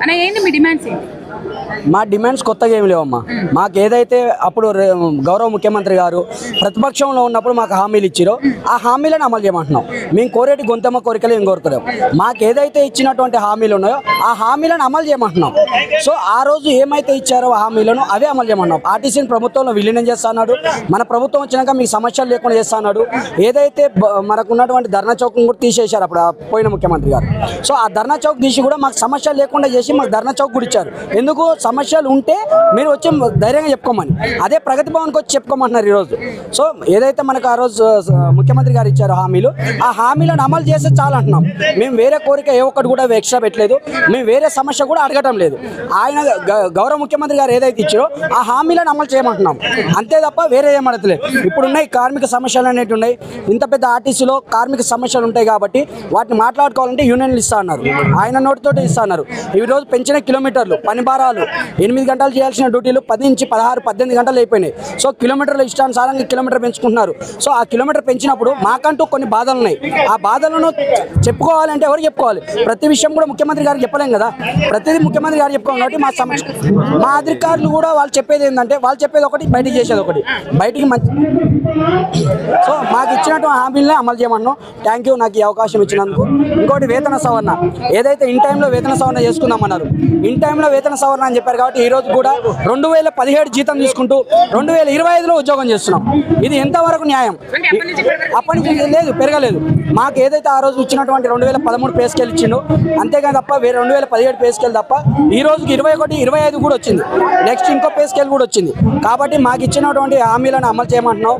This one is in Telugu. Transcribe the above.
అన్న ఏంటి మీ డిమాండ్స్ ఏంటి? మా డిమాండ్స్ కొత్తగా ఏమి లేవమ్మా. మాకు ఏదైతే అప్పుడు గౌరవ ముఖ్యమంత్రి గారు ప్రతిపక్షంలో ఉన్నప్పుడు మాకు హామీలు ఇచ్చారో ఆ హామీలను అమలు చేయమంటున్నాం. మేము కోరేటి గొంతమ్మ కోరికలు ఏం కోరుతున్నాం. మాకు ఏదైతే ఇచ్చినటువంటి హామీలు ఉన్నాయో ఆ హామీలను అమలు చేయమంటున్నాం. సో ఆ రోజు ఏమైతే ఇచ్చారో ఆ హామీలను అవే అమలు చేయమంటున్నాం. ఆర్టీసీని ప్రభుత్వంలో విలీనం చేస్తున్నాడు. మన ప్రభుత్వం వచ్చినాక మీకు సమస్యలు లేకుండా చేస్తున్నాడు. ఏదైతే మనకు ఉన్నటువంటి ధర్నా చౌక్ కూడా తీసేశారు అప్పుడు పోయిన ముఖ్యమంత్రి గారు. సో ఆ ధర్నా చౌక్ తీసి కూడా మాకు సమస్యలు లేకుండా చేసి మాకు ధర్నా చౌక్ కూడా ఇచ్చారు. ఎందుకు? సమస్యలు ఉంటే మీరు వచ్చి ధైర్యంగా చెప్పుకోమని. అదే ప్రగతి భవన్కి వచ్చి చెప్పుకోమంటున్నారు ఈరోజు. సో ఏదైతే మనకు ఆ రోజు ముఖ్యమంత్రి గారు ఇచ్చారో హామీలు, ఆ హామీలను అమలు చేస్తే చాలు అంటున్నాం. మేము వేరే కోరిక ఏ ఒక్కటి కూడా ఎక్స్ట్రా పెట్టలేదు. మేము వేరే సమస్య కూడా అడగటం లేదు. ఆయన గౌరవ ముఖ్యమంత్రి గారు ఏదైతే ఇచ్చారో ఆ హామీలను అమలు చేయమంటున్నాం. అంతే తప్ప వేరే ఏం అడగలేదు. ఇప్పుడున్నాయి కార్మిక సమస్యలు అనేవి ఉన్నాయి. ఇంత పెద్ద ఆర్టీసీలో కార్మిక సమస్యలు ఉంటాయి కాబట్టి వాటిని మాట్లాడుకోవాలంటే యూనియన్లు ఇస్తా అన్నారు. ఆయన నోటితోటి ఇస్తా అన్నారు. ఈరోజు పెంచిన కిలోమీటర్లు, పని భారాలు, 8 గంటలు చేయాల్సిన డ్యూటీలు 10 నుంచి 16, 18 గంటలు అయిపోయినాయి. సో కిలోమీటర్లు ఇష్టానుసారంగా కిలోమీటర్ పెంచుకుంటున్నారు. సో ఆ కిలోమీటర్ పెంచినప్పుడు మాకంటూ కొన్ని బాధలు ఉన్నాయి. ఆ బాధలను చెప్పుకోవాలంటే ఎవరు చెప్పుకోవాలి? ప్రతి విషయం కూడా ముఖ్యమంత్రి గారికి చెప్పలేం కదా. ప్రతిదీ ముఖ్యమంత్రి గారు చెప్పుకోవాలి కాబట్టి మా అధికారులు కూడా వాళ్ళు చెప్పేది ఏంటంటే వాళ్ళు చెప్పేది ఒకటి, బయటికి చేసేది ఒకటి. బయటికి మంచి సో మాకు ఇచ్చినటువంటి హామీలనే అమలు చేయమన్నాం. థ్యాంక్ యూ నాకు ఈ అవకాశం ఇచ్చినందుకు. ఇంకోటి వేతన సవరణ, ఏదైతే ఇన్ టైంలో వేతన సవరణ చేసుకుందామన్నారు, ఇన్ టైంలో వేతన సవరణ అని చెప్పారు కాబట్టి ఈరోజు కూడా 2017 జీతం తీసుకుంటూ 2025లో ఉద్యోగం చేస్తున్నాం. ఇది ఎంతవరకు న్యాయం? అప్పటి నుంచి లేదు, పెరగలేదు. మాకు ఏదైతే ఆ రోజు ఇచ్చినటువంటి 2013 పే స్కేల్ ఇచ్చిండు అంతేగాని తప్ప వేరే 2017 పే స్కేల్ తప్ప ఈ రోజుకి 21, 25 కూడా వచ్చింది. నెక్స్ట్ ఇంకో పే స్కేల్ కూడా వచ్చింది. కాబట్టి మాకు ఇచ్చినటువంటి హామీలను అమలు చేయమంటున్నాం.